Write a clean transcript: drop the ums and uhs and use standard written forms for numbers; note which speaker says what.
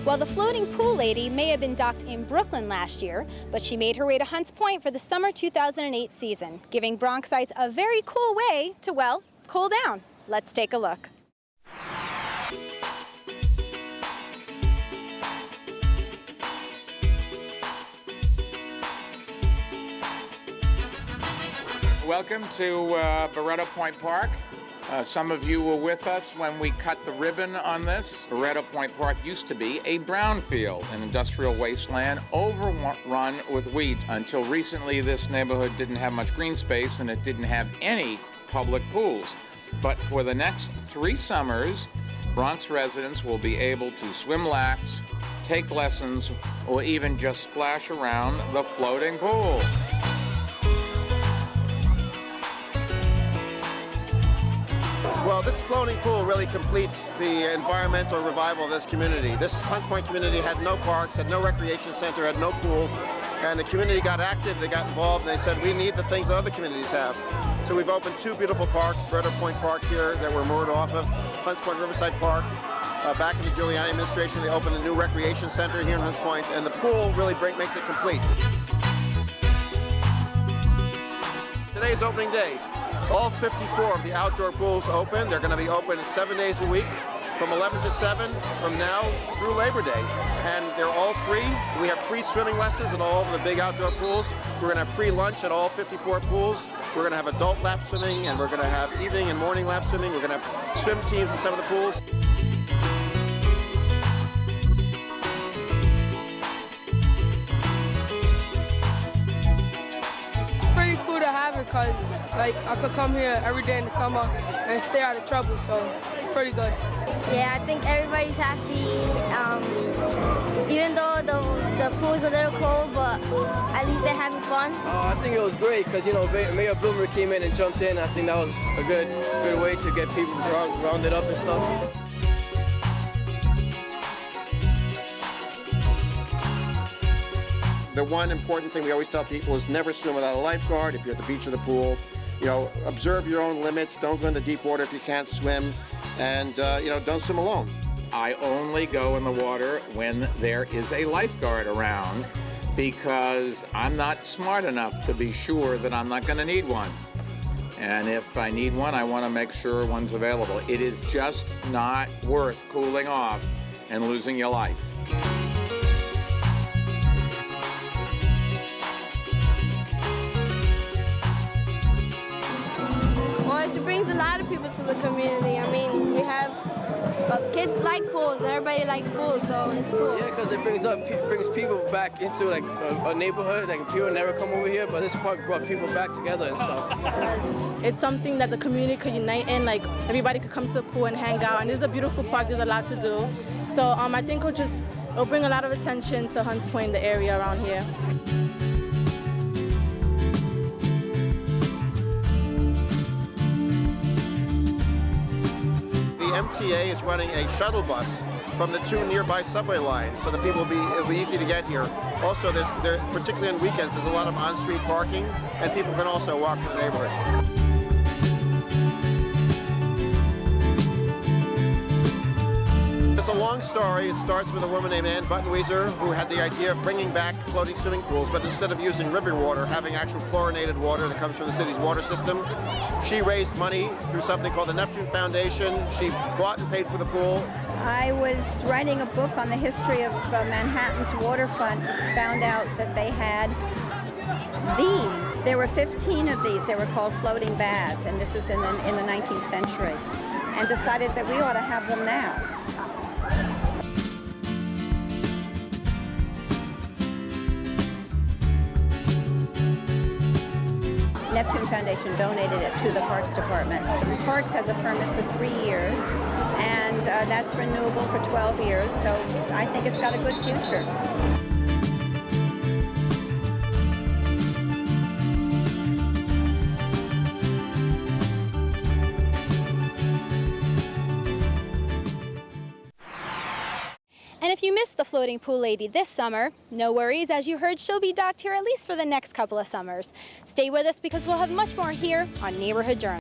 Speaker 1: Well, the floating pool lady may have been docked in Brooklyn last year, but she made her way to Hunts Point for the summer 2008 season, giving Bronxites a very cool way to, well, cool down. Let's take a look.
Speaker 2: Welcome to Barretto Point Park. Some of you were with us when we cut the ribbon on this. Barretto Point Park used to be a brownfield, an industrial wasteland overrun with weeds. Until recently, this neighborhood didn't have much green space and it didn't have any public pools. But for the next 3 summers, Bronx residents will be able to swim laps, take lessons, or even just splash around the floating pool.
Speaker 3: Well, this floating pool really completes the environmental revival of this community. This Hunts Point community had no parks, had no recreation center, had no pool, and the community got active, they got involved, and they said, we need the things that other communities have. So we've opened 2 beautiful parks, Barretto Point Park here that we're moored off of, Hunts Point Riverside Park. Back in the Giuliani administration, they opened a new recreation center here in Hunts Point, and the pool really makes it complete. Today's opening day. All 54 of the outdoor pools open. They're going to be open 7 days a week from 11 to 7 from now through Labor Day. And they're all free. We have free swimming lessons at all of the big outdoor pools. We're going to have free lunch at all 54 pools. We're going to have adult lap swimming, and we're going to have evening and morning lap swimming. We're going to have swim teams in some of the pools.
Speaker 4: Pretty cool to have it because like I could come here every day in the summer and stay out of trouble, so pretty good.
Speaker 5: Yeah, I think everybody's happy. Even though the pool's a little cold, but at least they're having fun.
Speaker 4: I think it was great because, you know, Mayor Bloomer came in and jumped in. I think that was a good way to get people rounded up and stuff.
Speaker 3: The one important thing we always tell people is never swim without a lifeguard if you're at the beach or the pool. You know, observe your own limits. Don't go in the deep water if you can't swim. And, you know, don't swim alone.
Speaker 2: I only go in the water when there is a lifeguard around because I'm not smart enough to be sure that I'm not going to need one. And if I need one, I want to make sure one's available. It is just not worth cooling off and losing your life.
Speaker 5: Well, it brings a lot of people to the community. I mean, we have kids like pools, and everybody likes pools, so it's cool.
Speaker 4: Yeah, because it brings people back into like a neighborhood. Like people never come over here, but this park brought people back together and stuff.
Speaker 6: It's something that the community could unite in. Like everybody could come to the pool and hang out. And it's a beautiful park. There's a lot to do. So I think it'll bring a lot of attention to Hunts Point, the area around here.
Speaker 3: The MTA is running a shuttle bus from the 2 nearby subway lines, so that it'll be easy to get here. Also, particularly on weekends, there's a lot of on-street parking, and people can also walk in the neighborhood. It's a long story. It starts with a woman named Ann Buttenwieser who had the idea of bringing back floating swimming pools, but instead of using river water, having actual chlorinated water that comes from the city's water system. She raised money through something called the Neptune Foundation. She bought and paid for the pool.
Speaker 7: I was writing a book on the history of Manhattan's waterfront, found out that they had these. There were 15 of these. They were called floating baths, and this was in the 19th century, and decided that we ought to have them now. Neptune Foundation donated it to the Parks Department. Parks has a permit for 3 years, and that's renewable for 12 years, so I think it's got a good future.
Speaker 1: And if you missed the floating pool lady this summer, no worries. As you heard, she'll be docked here at least for the next couple of summers. Stay with us because we'll have much more here on Neighborhood Journal.